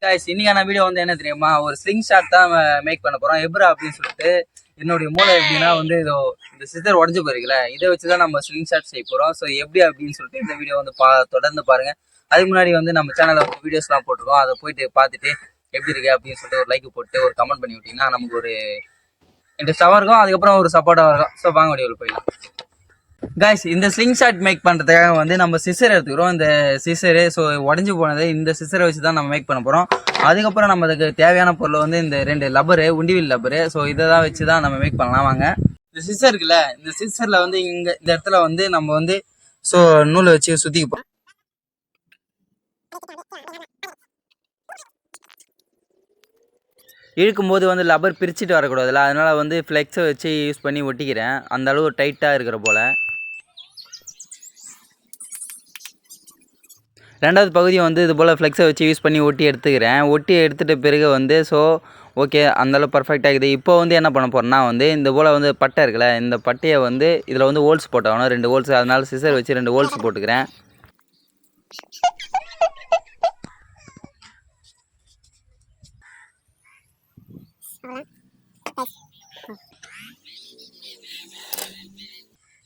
Guys இன்னைக்கான video வந்து என்ன தெரியுமா, ஒரு ஸ்லிங் ஷாட் தான் மேக் பண்ண போறோம். எப்ரா அப்படின்னு சொல்லிட்டு என்னுடைய மூளை எப்படின்னா வந்து இதோ இந்த சிசர் உடஞ்சு போயிருக்குல்ல, இதை வச்சுதான் நம்ம ஸ்லிங் ஷாட் செய்ய போறோம். ஸோ எப்படி அப்படின்னு சொல்லிட்டு இந்த வீடியோ வந்து தொடர்ந்து பாருங்க. அதுக்கு முன்னாடி வந்து நம்ம சேனல்ல வந்து வீடியோஸ் எல்லாம் போட்டிருக்கோம். அதை போயிட்டு பார்த்துட்டு எப்படி இருக்கு அப்படின்னு சொல்லிட்டு ஒரு லைக் போட்டு ஒரு கமெண்ட் பண்ணி விட்டீங்கன்னா நமக்கு ஒரு இன்ட்ரெஸ்டாகவும் இருக்கும், அதுக்கப்புறம் ஒரு சப்போர்ட்டாகவும் இருக்கும். ஸோ வாங்க வீடியோவில் போயிடலாம். கைஸ் இந்த ஸ்லிங் ஷாட் மேக் பண்ணுறதுக்காக வந்து நம்ம சிசர் எடுத்துக்கிறோம். இந்த சிசரு ஸோ உடஞ்சி போனது இந்த சிசரை வச்சு தான் நம்ம மேக் பண்ண போகிறோம். அதுக்கப்புறம் நம்ம அதுக்கு தேவையான பொருள் வந்து இந்த 2 லப்பரு, உண்டிவில் லப்பரு. ஸோ இதை தான் வச்சு தான் நம்ம மேக் பண்ணலாம். வாங்க. இந்த சிசர் இருக்குல்ல, இந்த சிசரில் வந்து இங்கே இந்த இடத்துல வந்து நம்ம வந்து ஸோ நூலை வச்சு சுற்றிப்போம். இழுக்கும்போது வந்து லப்பர் பிரிச்சுட்டு வரக்கூடாதுல்ல, அதனால் வந்து ஃப்ளெக்ஸை வச்சு யூஸ் பண்ணி ஒட்டிக்கிறேன். அந்த அளவு டைட்டாக இருக்கிற போல். ரெண்டாவது பகுதியை வந்து இது போல் ஃப்ளெக்ஸை வச்சு யூஸ் பண்ணி ஒட்டி எடுத்துக்கிறேன். ஒட்டி எடுத்துகிட்ட பிறகு வந்து ஸோ ஓகே அந்தளவு பர்ஃபெக்டாக இருக்குது. இப்போ வந்து என்ன பண்ண போகிறேன்னா வந்து இந்த போல் வந்து பட்டை இருக்குல்ல, இந்த பட்டையை வந்து இதில் வந்து ஹோல்ஸ் போட்டாகணும், 2 ஹோல்ஸ். அதனால சிசர் வச்சு 2 ஹோல்ஸ் போட்டுக்கிறேன்.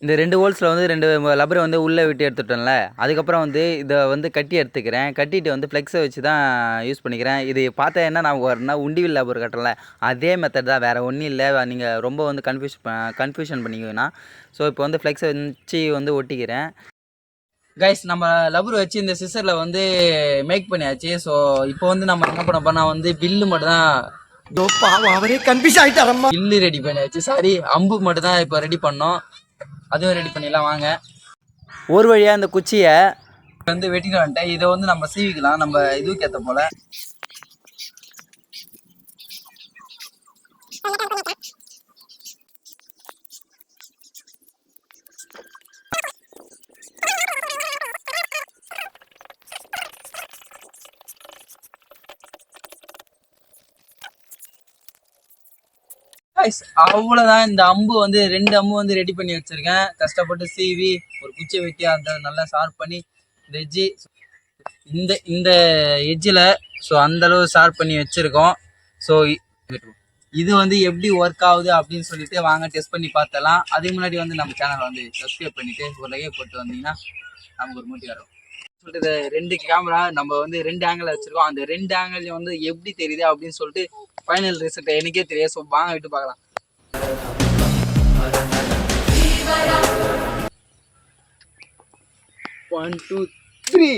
இந்த 2 ஹோல்ஸில் வந்து 2 லப்பரை வந்து உள்ளே விட்டு எடுத்துட்டோம்ல, அதுக்கப்புறம் வந்து இதை வந்து கட்டி எடுத்துக்கிறேன். கட்டிட்டு வந்து ஃப்ளெக்ஸை வச்சு தான் யூஸ் பண்ணிக்கிறேன். இது பார்த்தா என்ன நான் வரேன்னா உண்டிவில் லப்பர் கட்டல, அதே மெத்தட் தான், வேறு ஒன்றும் இல்லை. நீங்கள் ரொம்ப வந்து கன்ஃபியூஷன் பண்ணிக்குவீங்கன்னா ஸோ இப்போ வந்து ஃப்ளெக்ஸை வச்சு வந்து ஒட்டிக்கிறேன். கைஸ் நம்ம லப்பர் வச்சு இந்த சிசரில் வந்து மேக் பண்ணியாச்சு. ஸோ இப்போ வந்து நம்ம என்ன பண்ண போனால் வந்து பில்லு மட்டும் தான், அவரே கன்ஃபியூஸ் ஆகிட்டாரம்மா. பில்லு ரெடி பண்ணியாச்சு, சாரி அம்பு மட்டும் தான் இப்போ ரெடி பண்ணோம். அதுவும் ரெடி பண்ணிடலாம் வாங்க. ஒரு வழியாக இந்த குச்சியை வந்து வெட்டிட்டு வந்துட்டேன். இதை வந்து நம்ம சீவிக்கலாம் நம்ம இதுக்கு ஏற்ற போல. அவ்வளோதான். இந்த அம்பு வந்து 2 அம்பு வந்து ரெடி பண்ணி வச்சிருக்கேன். கஷ்டப்பட்டு சீவி ஒரு குச்சியை வெட்டி அந்த நல்லா ஷார்ப் பண்ணி இந்த எஜ்ஜி இந்த எஜ்ஜில் ஸோ அந்தளவு ஷார்ப் பண்ணி வச்சுருக்கோம். ஸோ இது வந்து எப்படி ஒர்க் ஆகுது அப்படின்னு சொல்லிட்டு வாங்க டெஸ்ட் பண்ணி பார்த்தலாம். அதுக்கு முன்னாடி வந்து நம்ம சேனலை வந்து சப்ஸ்கிரைப் பண்ணிவிட்டு ஒரு லைக் போட்டு வந்தீங்கன்னா நமக்கு ஒரு மோட்டிவ் வரும் சொல்லிட்டு 2 கேமரா நம்ம வந்து 2 ஆங்கிள் வச்சுருக்கோம். அந்த 2 ஆங்கிள் வந்து எப்படி தெரியுது அப்படின்னு சொல்லிட்டு ஃபைனல் ரிசல்ட் எனக்கே தெரியாது. ஸோ வாங்க விட்டு பார்க்கலாம். 1 2 3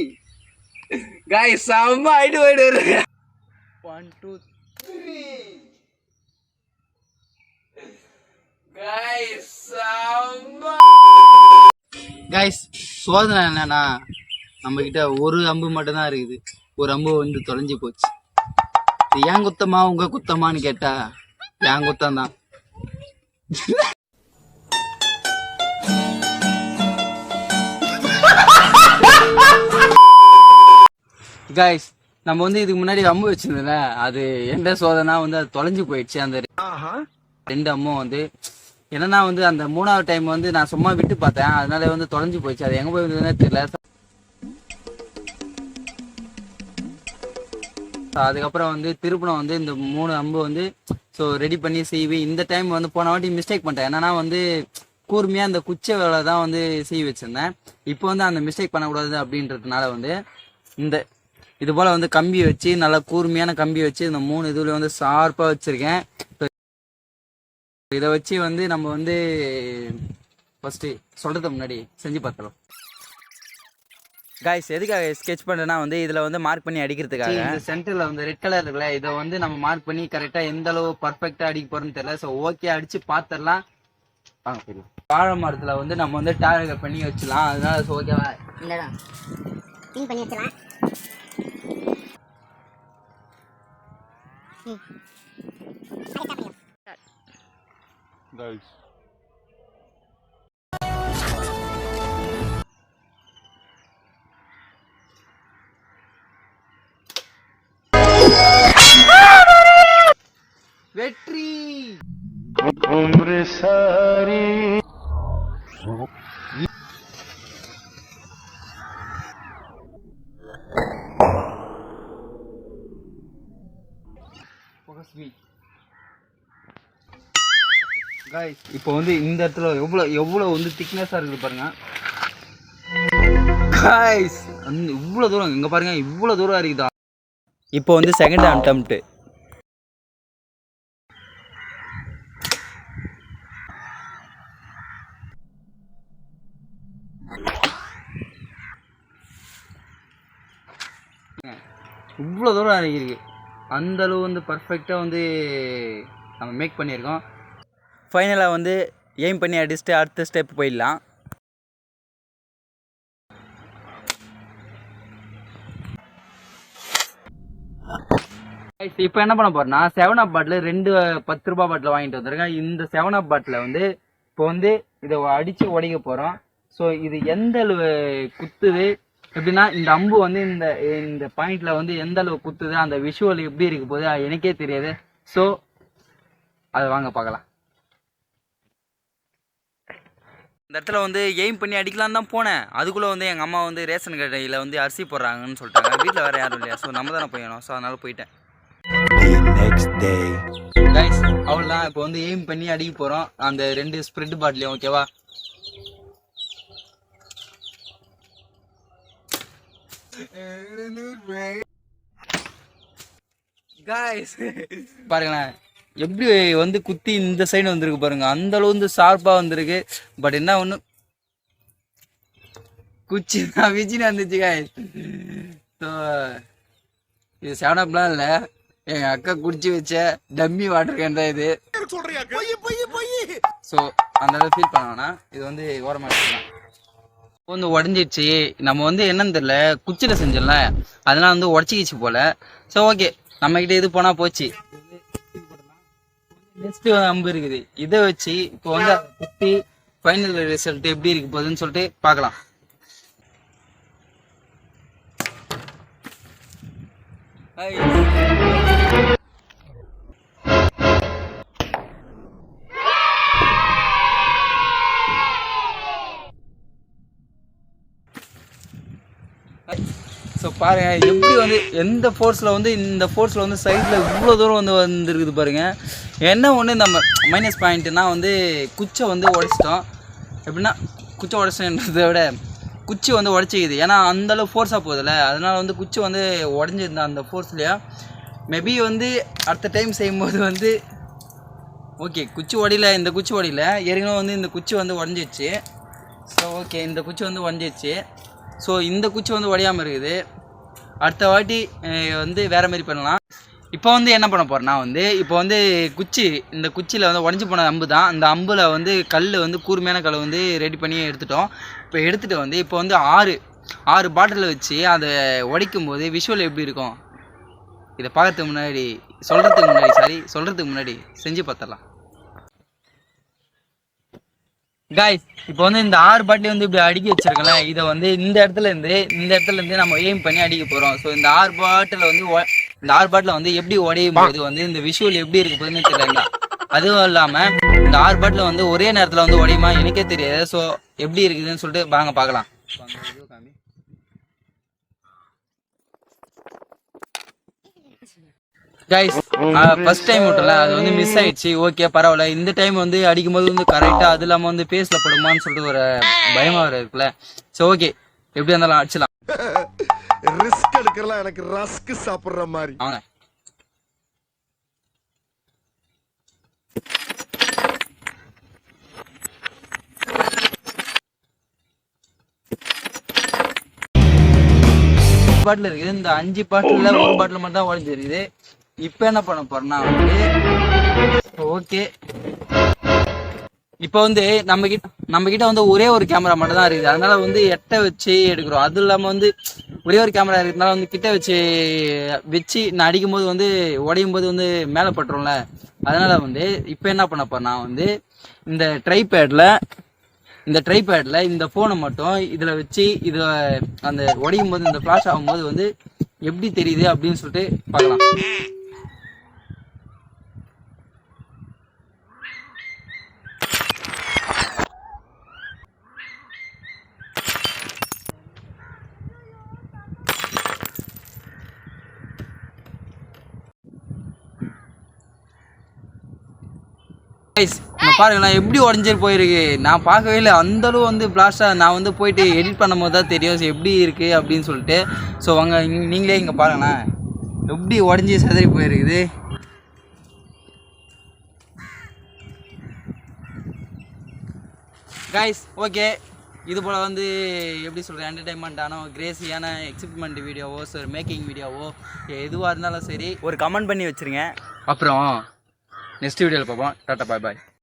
கைஸ் செம்ம ஆயிட்டு போயிட்டு வருங்க. 1 2 3 கைஸ் செம்ம. கைஸ் சோதனை என்னன்னா நம்ம கிட்ட ஒரு அம்பு மட்டும் தான் இருக்குது. ஒரு அம்பு வந்து தொலைஞ்சு போச்சு. ஏன் குத்தமா உங்க குத்தமான்னு கேட்டா ஏன் குத்தம் தான். கைஸ் நம்ம வந்து இதுக்கு முன்னாடி அம்பு வச்சிருந்தோம்ல, அது எந்த சோதனை வந்து அது தொலைஞ்சு போயிடுச்சு. அந்த 2 அம்மும் வந்து என்னன்னா வந்து அந்த 3ஆவது டைம் வந்து நான் சும்மா விட்டு பார்த்தேன், அதனால வந்து தொலைஞ்சு போயிடுச்சு. அது எங்க போய் வந்ததுன்னே தெரியல. அதுக்கப்புறம் வந்து திருப்பணம் வந்து இந்த 3 அம்பு வந்து ஸோ ரெடி பண்ணி சீவி இந்த டைம் வந்து போன வாட்டி மிஸ்டேக் பண்ணிட்டேன். என்னன்னா வந்து கூர்மையாக அந்த குச்சை வேலை தான் வந்து சீவி வச்சுருந்தேன். இப்போ வந்து அந்த மிஸ்டேக் பண்ணக்கூடாது அப்படின்றதுனால வந்து இந்த இது போல் வந்து கம்பி வச்சு நல்லா கூர்மையான கம்பி வச்சு இந்த 3 இதுல வந்து ஷார்ப்பாக வச்சுருக்கேன். இதை வச்சு வந்து நம்ம வந்து ஃபஸ்ட்டு சொல்கிறதுக்கு முன்னாடி செஞ்சு பார்த்துக்கலாம். கைஸ் எதுக்காக ஸ்கெட்ச் பண்ணுறேன்னா வந்து இதில் வந்து மார்க் பண்ணி அடிக்கிறதுக்காக. இந்த சென்டரில் வந்து ரெட் கலர் இருக்குல்ல, இதை வந்து நம்ம மார்க் பண்ணி கரெக்டாக எந்த அளவு பர்ஃபெக்டாக அடிக்க போகிறோன்னு தெரியல. ஸோ ஓகே அடித்து பார்த்துடலாம் வாங்க. தெரியும் வாழை மரத்தில் வந்து நம்ம வந்து டார்கெட் பண்ணி வச்சுலாம். அதனால ஸோ ஓகேவா இல்லைதான் பண்ணி வச்சுலாம். Guys. வெற்றி சாரி. guys இப்போ வந்து இந்த இடத்துல எவ்வளவு வந்து திக்னஸா இருக்கு பாருங்க guys இவ்வளவு தூரம் இங்க பாருங்க இவ்வளவு தூரம் இருக்குதா இப்போ வந்து செகண்ட் அட்டெம்ப்ட் இவ்வளோ தூரம் இறங்கியிருக்கு அந்த அளவு வந்து பர்ஃபெக்டாக வந்து நம்ம மேக் பண்ணியிருக்கோம் ஃபைனலாக வந்து எய்ம் பண்ணி அடிச்சுட்டு அடுத்த ஸ்டெப் போயிடலாம் இப்போ என்ன பண்ண போறேன்னா 7 Up பாட்டில் 2 10 ரூபாய் பாட்டில் வாங்கிட்டு வந்திருக்கேன் இந்த 7 Up பாட்டில் வந்து இப்போ வந்து இதை அடித்து உடைக்க போகிறோம் ஸோ இது எந்த அளவு குத்துது எப்படின்னா இந்த அம்பு வந்து இந்த பாயிண்ட்ல வந்து எந்த அளவு குத்துது அந்த விஷுவல் எப்படி இருக்கு போது எனக்கே தெரியாது ஸோ அதை வாங்க பார்க்கலாம் இந்த இடத்துல வந்து எய்ம் பண்ணி அடிக்கலான்னு தான் போனேன் அதுக்குள்ளே வந்து எங்கள் அம்மா வந்து ரேஷன் கடையில் வந்து அரிசி போடுறாங்கன்னு சொல்லிட்டாங்க வீட்டில் வேறு யாரும் இல்லையா ஸோ நம்ம தானே போயணும் ஸோ அதனால போயிட்டேன் கைஸ் அவ்வளோதான் இப்போ வந்து எய்ம் பண்ணி அடிக்க போகிறோம் அந்த 2 ஸ்ப்ரெட் பாட்டிலையும் ஓகேவா பாருங்களேன் எப்படி வந்து குத்தி இந்த சைடு வந்திருக்கு பாருங்க அந்த அளவு வந்து ஷார்ப்பா வந்திருக்கு பட் என்ன ஒண்ணு குச்சி தான் விஜினா இருந்துச்சு guys ஸோ இது 7 Upலாம் இல்லை எங்க அக்கா குடிச்சு வச்ச டம்மி வாட்டர் கேன் தான் இது ஸோ அந்த அளவு ஃபீல் பண்ணோம்னா இது வந்து ஓரமா எடுத்துக்கலாம் வந்து உடஞ்சிடுச்சு நம்ம வந்து என்னன்னு தெரியல குச்சியில் செஞ்சோம்ல அதெல்லாம் வந்து உடச்சிக்கிச்சு போல ஸோ ஓகே நம்மக்கிட்ட இது போனால் போச்சு நெக்ஸ்ட் அம்பு இருக்குது இதை வச்சு இப்போ வந்து குத்தி ஃபைனல் ரிசல்ட் எப்படி இருக்கு போகுதுன்னு சொல்லிட்டு பார்க்கலாம் ஸோ பாருங்க எப்படி வந்து எந்த ஃபோர்ஸில் வந்து இந்த ஃபோர்ஸில் வந்து சைடில் இவ்வளோ தூரம் வந்து வந்துருக்குது பாருங்க என்ன ஒன்று நம்ம மைனஸ் பாயிண்ட்னா வந்து குச்சை வந்து உடச்சிட்டோம் எப்படின்னா குச்சை உடச்சிட்டோன்றதை விட குச்சி வந்து உடச்சிக்குது ஏன்னா அந்தளவு ஃபோர்ஸாக போகுதுல்ல அதனால் வந்து குச்சி வந்து உடஞ்சிருந்தா அந்த ஃபோர்ஸ்லையா மேபி வந்து அடுத்த டைம் செய்யும்போது வந்து ஓகே குச்சி உடையில இந்த குச்சி உடையில ஏற்கனவே வந்து இந்த குச்சி வந்து உடஞ்சிடுச்சு ஸோ ஓகே இந்த குச்சி வந்து உடஞ்சிடுச்சு ஸோ இந்த குச்சி வந்து உடையாமல் இருக்குது அடுத்த வாட்டி வந்து வேறு மாதிரி பண்ணலாம் இப்போ வந்து என்ன பண்ண போகிறேன்னா வந்து இப்போ வந்து இந்த குச்சியில் வந்து உடஞ்சி போன அம்பு தான் அந்த அம்பில் வந்து கல் வந்து கூர்மையான கல் வந்து ரெடி பண்ணி எடுத்துட்டோம் இப்போ எடுத்துகிட்டு வந்து இப்போ வந்து 6 பாட்டிலில் வச்சு அதை உடைக்கும் போது விஷுவல் எப்படி இருக்கும் இதை பார்க்கறதுக்கு முன்னாடி சொல்கிறதுக்கு முன்னாடி செஞ்சு பார்த்துடலாம் காய்ஸ் இப்போ வந்து இந்த 6 பாட்டில் வந்து இப்படி அடுக்கி வச்சிருக்கல இதை வந்து இந்த இடத்துல இருந்து நம்ம எய்ம் பண்ணி அடிக்க போகிறோம் ஸோ இந்த 6 பாட்டில் வந்து எப்படி உடையும் போது வந்து இந்த விஷுவல் எப்படி இருக்கு போதுன்னு தெரியல அதுவும் இல்லாமல் இந்த 6 பாட்டில் வந்து ஒரே நேரத்தில் வந்து உடையுமா எனக்கே தெரியாது ஸோ எப்படி இருக்குதுன்னு சொல்லிட்டு வாங்க பார்க்கலாம் கைஸ் ஃபர்ஸ்ட் டைம் விட்டல அது வந்து மிஸ் ஆயிடுச்சு ஓகே பரவாயில்ல இந்த டைம் வந்து அடிக்கும்போது வந்து கரெக்டா அது இல்லாம வந்து பேஸ்ல படுமான்னு சொல்லிட்டு ஒரு பயமா இருக்குல்ல சோ ஓகே எப்படி இருந்தாலும் அடிச்சலாம் ரிஸ்க் எடுக்கலாம் எனக்கு ரஸ்க் சாப்பிடுற மாதிரி ஆமா பாட்டில் இருக்குது இந்த 5 பாட்டில் 1 பாட்டில் மட்டும் தான் உடஞ்சிருக்குது இப்போ என்ன பண்ண போறேன்னா வந்து ஓகே இப்போ வந்து நம்ம கிட்ட வந்து ஒரே ஒரு கேமரா மட்டும் தான் இருக்குது அதனால வந்து எட்ட வச்சு எடுக்கிறோம் அது இல்லாம வந்து ஒரே ஒரு கேமரா இருக்கிறதுனால வந்து கிட்ட வச்சு நான் அடிக்கும் போது வந்து உடையும் போது வந்து மேலே பட்டுரும்ல அதனால வந்து இப்போ என்ன பண்ண போறேன்னா வந்து இந்த ட்ரைபேட்ல இந்த போனை மட்டும் இதுல வச்சு இது அந்த உடையும் போது இந்த ஃபிளாஷ் ஆகும்போது வந்து எப்படி தெரியுது அப்படின்னு சொல்லிட்டு பார்க்கலாம் கைஸ் இங்கே பாருங்களேன் எப்படி உடஞ்சி போயிருக்கு. நான் பார்க்கவே இல்லை அந்தளவு வந்து பிளாஸ்டாக. நான் வந்து போயிட்டு எடிட் பண்ணும்போது தான் தெரியும் ஸோ எப்படி இருக்குது அப்படின்னு சொல்லிட்டு. ஸோ வாங்க நீங்களே இங்கே பாருங்களேன் எப்படி உடஞ்சி சதறி போயிருக்குது. கைஸ் ஓகே, இது போல் வந்து எப்படி சொல்கிறேன் என்டர்டைன்மெண்ட்டானோ கிரேசியான எக்ஸிபிட்மெண்ட் வீடியோவோ சரி மேக்கிங் வீடியோவோ எதுவாக இருந்தாலும் சரி ஒரு கமெண்ட் பண்ணி வச்சுருங்க. அப்புறம் நெக்ஸ்ட் வீடியோவில் பார்ப்போம். டாட்டா பாய் பாய்.